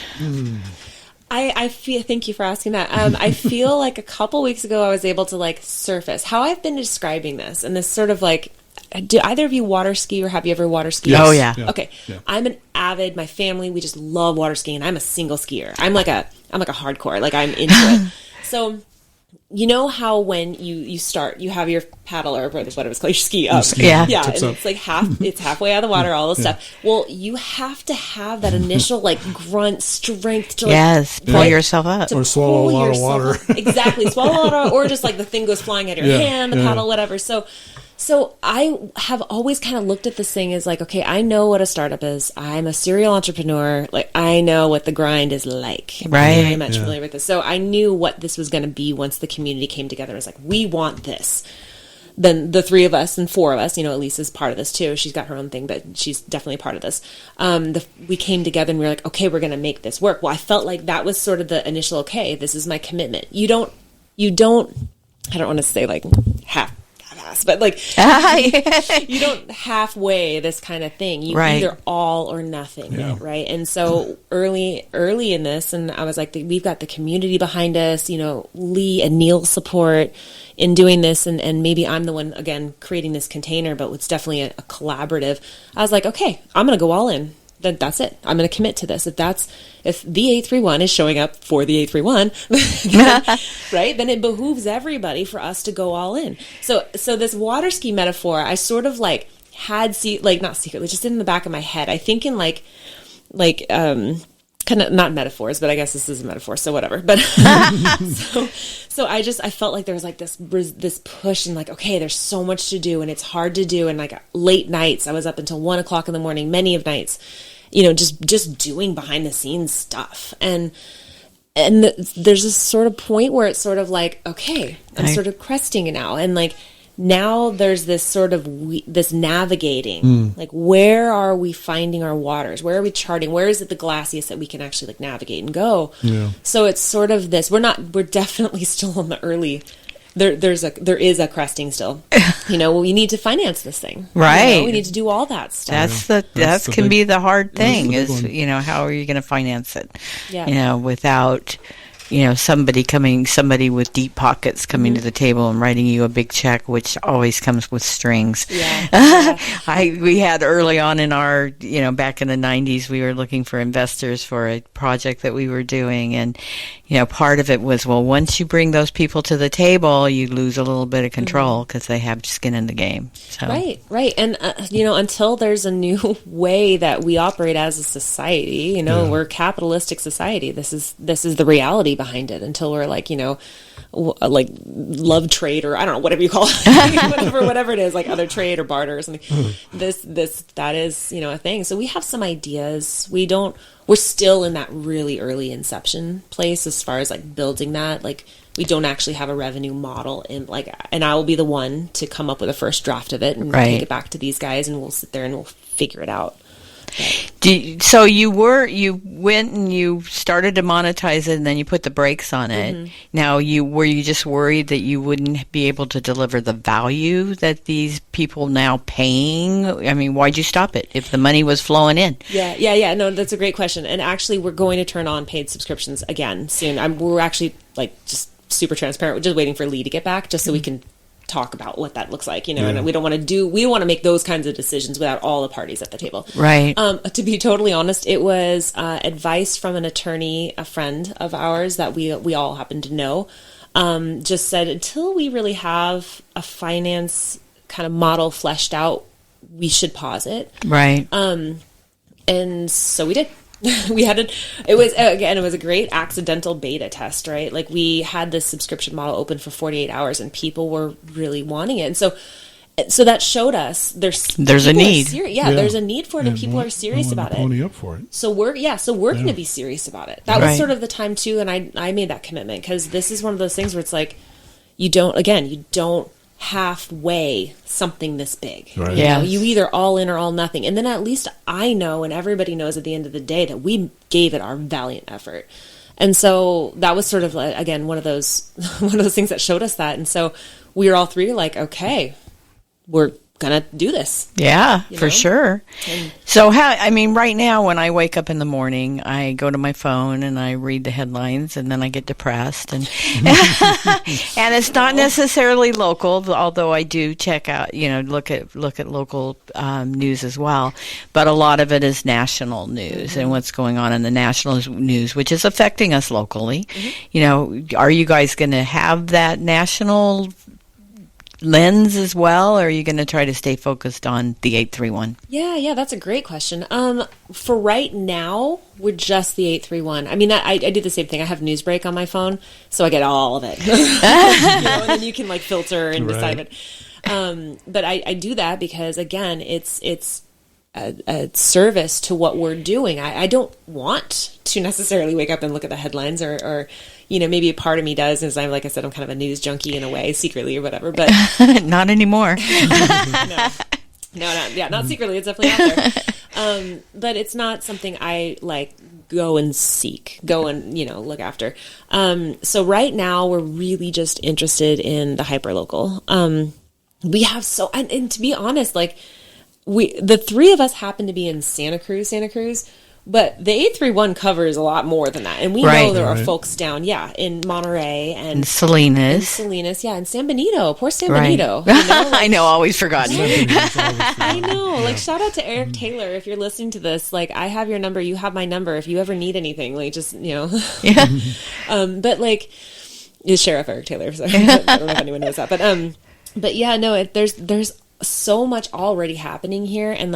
I feel, thank you for asking that. I feel like a couple weeks ago I was able to like surface how I've been describing this, and this sort of like, do either of you water ski, or have you ever water skied? Yes. Oh yeah. Okay. Yeah. I'm an avid, my family, we just love water skiing. I'm a single skier. I'm like a hardcore, like I'm into it. So you know how when you start, you have your paddle or whatever it's called, your ski up. Yeah. And it's like it's halfway out of the water, all this stuff. Well, you have to have that initial like grunt strength to like pull yourself up. Or swallow a lot of water. Exactly. Swallow a lot of water, or just like the thing goes flying out of your hand, the paddle, whatever. So I have always kind of looked at this thing as like, okay, I know what a startup is. I'm a serial entrepreneur. Like, I know what the grind is like. Right. I'm very much familiar with this. So I knew what this was going to be once the community came together. It was like, we want this. Then the 3 of us and 4 of us, Elisa's part of this too. She's got her own thing, but she's definitely part of this. We came together and we were like, okay, we're going to make this work. Well, I felt like that was sort of the initial, okay, this is my commitment. You don't, I don't want to say like but like you don't halfway this kind of thing. You either all or nothing, right? And so early in this, and I was like, we've got the community behind us, Lee and Neil's support in doing this, and maybe I'm the one again creating this container, but it's definitely a collaborative. I was like, okay, I'm gonna go all in. Then that's it. I'm going to commit to this. If the 831 is showing up for the 831, right, then it behooves everybody for us to go all in. So this water ski metaphor, I sort of like had not secretly, just in the back of my head. I think in like kind of not metaphors, but I guess this is a metaphor, so whatever. But so I felt like there was like this push, and like, okay, there's so much to do, and it's hard to do, and like late nights, I was up until 1:00 in the morning, many of nights, just doing behind the scenes stuff, and there's this sort of point where it's sort of like, okay, I'm sort of cresting it now, and like now there's this sort of this navigating, like where are we finding our waters? Where are we charting? Where is it the glassiest that we can actually like navigate and go? Yeah. So it's sort of this. We're definitely still in the early. There is a cresting still. We need to finance this thing. Right. We need to do all that stuff. That can be the hard thing is, how are you going to finance it? Yeah. Without somebody with deep pockets coming to the table and writing you a big check, which always comes with strings. Yeah. We had early on in our, back in the 90s, we were looking for investors for a project that we were doing. And, part of it was, well, once you bring those people to the table, you lose a little bit of control because they have skin in the game. So. Right. And, until there's a new way that we operate as a society, we're a capitalistic society. This is the reality behind it, until we're like, like love trade, or I don't know, whatever you call it, whatever it is, like other trade or barter or something. That is, a thing. So we have some ideas. We're still in that really early inception place as far as like building that. Like we don't actually have a revenue model and I will be the one to come up with a first draft of it and take it back to these guys, and we'll sit there and we'll figure it out. So you went and you started to monetize it, and then you put the brakes on it. Mm-hmm. Now, were you just worried that you wouldn't be able to deliver the value that these people now paying? I mean, why'd you stop it if the money was flowing in? Yeah. No, that's a great question. And actually, we're going to turn on paid subscriptions again soon. We're actually like just super transparent. We're just waiting for Lee to get back, just so we can talk about what that looks like, and we don't want to make those kinds of decisions without all the parties at the table. Right. To be totally honest, it was advice from an attorney, a friend of ours that we all happen to know, just said, until we really have a finance kind of model fleshed out, we should pause it. Right. And so we did. It was a great accidental beta test, right? Like we had this subscription model open for 48 hours and people were really wanting it. And so that showed us there's a need. There's a need for it, and people are serious about it. Pony up for it. So we're going to be serious about it. That was sort of the time too. And I made that commitment because this is one of those things where it's like, you don't halfway something this big. Right. You either all in or all nothing. And then at least I know, and everybody knows at the end of the day, that we gave it our valiant effort. And so that was sort of, again, one of those things that showed us that. And so we were all three like, okay, we're gonna do this. Yeah, for sure. So right now when I wake up in the morning, I go to my phone and I read the headlines, and then I get depressed, and and it's not necessarily local, although I do check out, look at local news as well. But a lot of it is national news and what's going on in the national news, which is affecting us locally. Are you guys going to have that national lens as well, or are you going to try to stay focused on the 831? Yeah, that's a great question. For right now, we're just the 831. I mean, I do the same thing. I have Newsbreak on my phone, so I get all of it. And then you can filter and decide it. But I do that because, again, it's a service to what we're doing. I don't want to necessarily wake up and look at the headlines, or maybe a part of me does, as like I said, I'm kind of a news junkie in a way, secretly or whatever, but not anymore. Not secretly. It's definitely out there. But it's not something I go and look after. So right now we're really just interested in the hyperlocal. We have and to be honest, the three of us happen to be in Santa Cruz, but the 831 covers a lot more than that. And we know there are folks down, in Monterey and Salinas. And San Benito. Poor San Benito. I know, always forgotten. I know. Shout out to Eric Taylor. If you're listening to this, I have your number. You have my number. If you ever need anything, Yeah. But Sheriff Eric Taylor. Sorry. I don't know if anyone knows that. But yeah, no, there's so much already happening here, and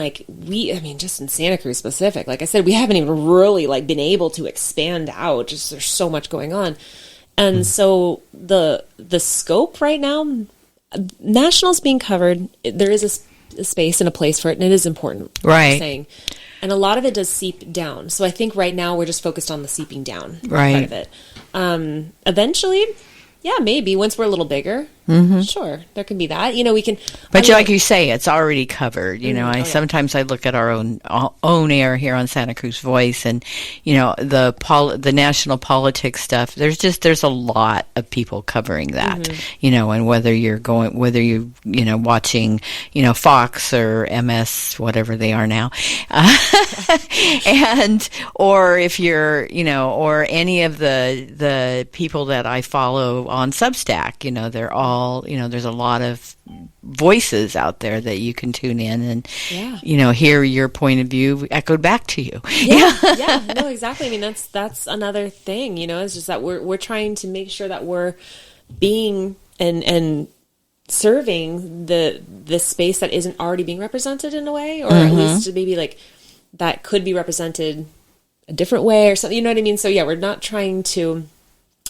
just in Santa Cruz specific, like I said, we haven't even really been able to expand out. Just there's so much going on, and so the scope right now, national's being covered. There is a space and a place for it, and it is important, right? I'm saying, and a lot of it does seep down. So I think right now we're just focused on the seeping down part of it. Eventually, maybe once we're a little bigger. Sure, there can be that. We can. But like you say, it's already covered. Sometimes I look at our own air here on Santa Cruz Voice, and the national politics stuff. There's a lot of people covering that. And whether you're watching Fox or MS, whatever they are now, or if you're or any of the people that I follow on Substack, they're all. There's a lot of voices out there that you can tune in and, hear your point of view echoed back to you. No, exactly. I mean, that's another thing, it's just that we're trying to make sure that we're being and serving the space that isn't already being represented in a way, or at least maybe that could be represented a different way or something, you know what I mean? So we're not trying to,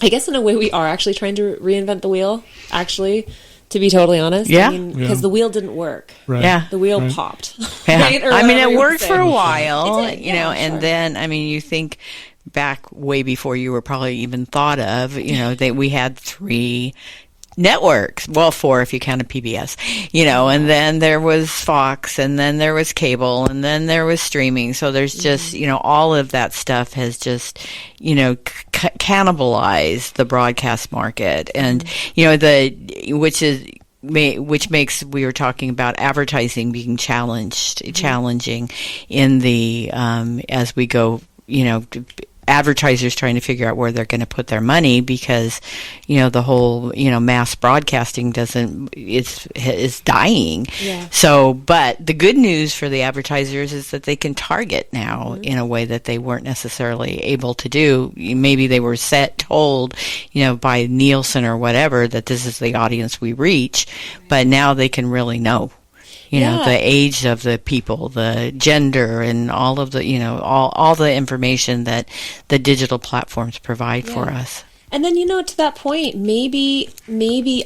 I guess in a way we are actually trying to reinvent the wheel, actually, to be totally honest. Yeah. Because the wheel didn't work. Right. Yeah. The wheel popped. Yeah. Right? It worked for a while, It did, and then, you think back way before you were probably even thought of, that we had 3 networks. Well, 4 if you count a PBS, and then there was Fox, and then there was cable, and then there was streaming. So there's just, all of that stuff has just, cannibalized the broadcast market. And, which makes, we were talking about advertising being challenging in the, as we go, advertisers trying to figure out where they're going to put their money, because the whole mass broadcasting is dying. So, but the good news for the advertisers is that they can target now in a way that they weren't necessarily able to do. Maybe they were told by Nielsen or whatever that this is the audience we reach, but now they can really know the age of the people, the gender, and all of the, all the information that the digital platforms provide for us. And then, to that point, maybe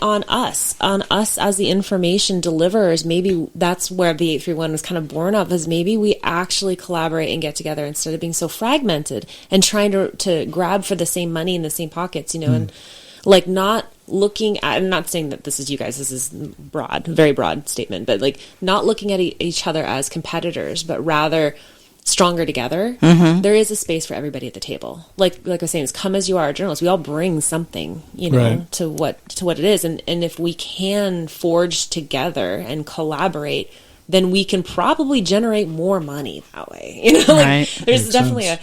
on us as the information deliverers, maybe that's where the 831 was kind of born of, is maybe we actually collaborate and get together instead of being so fragmented and trying to grab for the same money in the same pockets, and not looking at, I'm not saying that this is you guys, this is very broad statement, but not looking at each other as competitors, but rather stronger together, there is a space for everybody at the table. Like I was saying, it's come as you are, journalists. We all bring something, to what it is. And if we can forge together and collaborate, then we can probably generate more money that way. There's definitely right.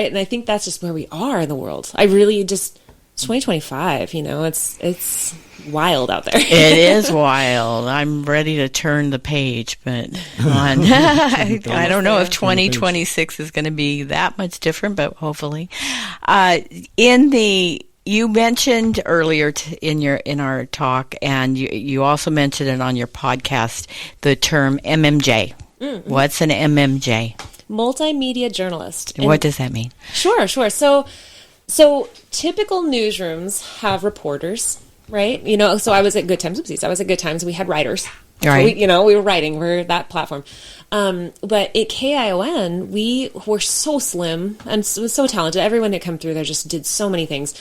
And I think that's just where we are in the world. I really just, 2025, it's wild out there. It is wild. I'm ready to turn the page, but I don't know if 2026 is going to be that much different, but hopefully. You mentioned earlier in our talk, and you also mentioned it on your podcast, the term MMJ. Mm-hmm. What's an MMJ? Multimedia journalist. What does that mean? Sure. So typical newsrooms have reporters, right? So I was at Good Times. I was at Good Times. We had writers. Right. So we were writing. We're that platform. But at KION, we were so slim and so talented. Everyone that came through there just did so many things.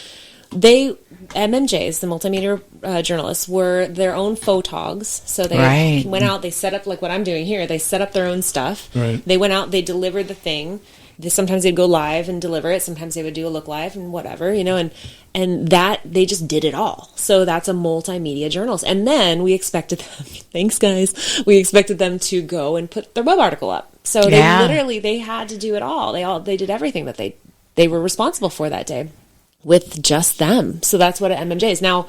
MMJs, the multimedia journalists, were their own photogs. So they went out, they set up like what I'm doing here. They set up their own stuff. Right. They went out, they delivered the thing. Sometimes they'd go live and deliver it. Sometimes they would do a look live and whatever, and that they just did it all. So that's a multimedia journalist. And then we expected them, thanks guys, we expected them to go and put their web article up. So they had to do it all. They did everything that they were responsible for that day with just them. So that's what an MMJ is. Now,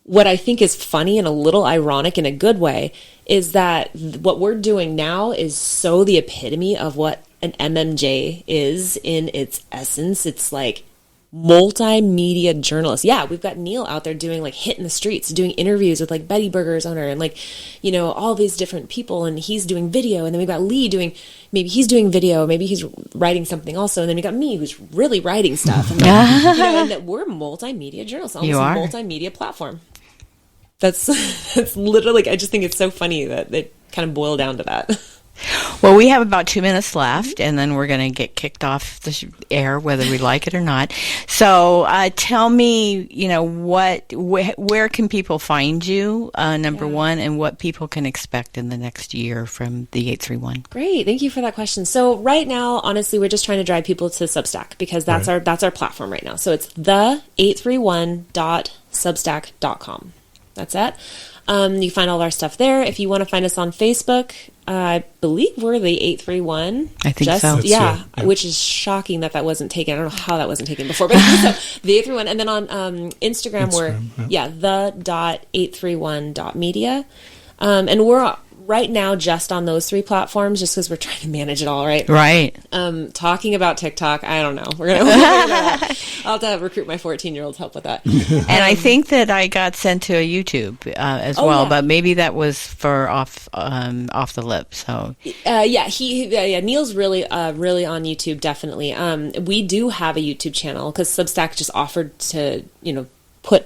what I think is funny and a little ironic in a good way is that what we're doing now is so the epitome of what an MMJ is in its essence. It's like multimedia journalist. Yeah, we've got Neil out there doing like hit in the streets, doing interviews with like Betty Burger's owner and like, all these different people, and he's doing video. And then we've got Lee maybe he's doing video, maybe he's writing something also. And then we got me who's really writing stuff. And, and that we're multimedia journalists, almost a multimedia platform. That's literally, I just think it's so funny that they kind of boil down to that. Well, we have about 2 minutes left, and then we're going to get kicked off the air, whether we like it or not. So tell me, where can people find you, number one, and what people can expect in the next year from the 831? Great. Thank you for that question. So right now, honestly, we're just trying to drive people to Substack because that's our platform right now. So it's the831.substack.com. That's it. You find all of our stuff there. If you want to find us on Facebook, I believe we're the 831. I think so. Yeah, which is shocking that wasn't taken. I don't know how that wasn't taken before, but so, the 831. And then on Instagram, we're the.831.media. And we're right now just on those three platforms just because we're trying to manage it all, right? Right. Talking about TikTok, I don't know. I'll have to recruit my 14-year-old to help with that. And I think that I got sent to a YouTube as well, but maybe that was for off the lip. So Neil's really on YouTube, definitely. We do have a YouTube channel because Substack just offered to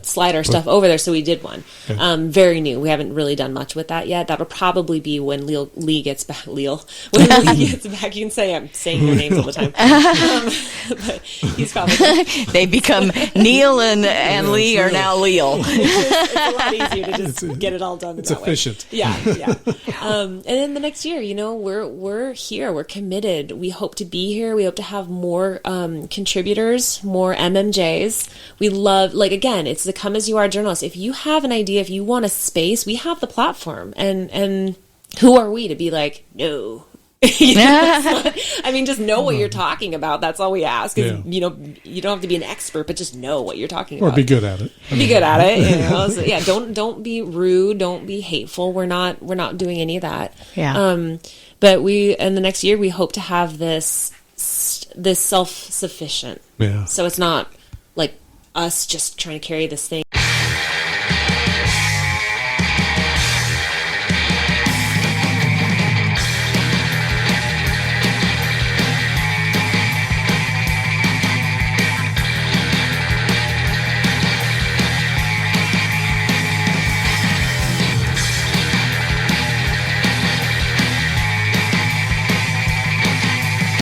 slide our stuff over there, so we did one. Very new. We haven't really done much with that yet. That'll probably be when Lee gets back. When Lee gets back, you can say I'm saying their names all the time. But he's probably they become Neil and Lee are now Leal. It's a lot easier to just get it all done. It's efficient. Way. Yeah. And in the next year, we're here. We're committed. We hope to be here. We hope to have more contributors, more MMJs. We love, again, it's the come as you are journalist. If you have an idea, if you want a space, we have the platform. And who are we to be like, no? Just know what you're talking about. That's all we ask. You don't have to be an expert, but just know what you're talking about. Or be good at it. Be good at it. So, don't be rude. Don't be hateful. We're not doing any of that. Yeah. But in the next year, we hope to have this self-sufficient. Yeah. So it's not like us just trying to carry this thing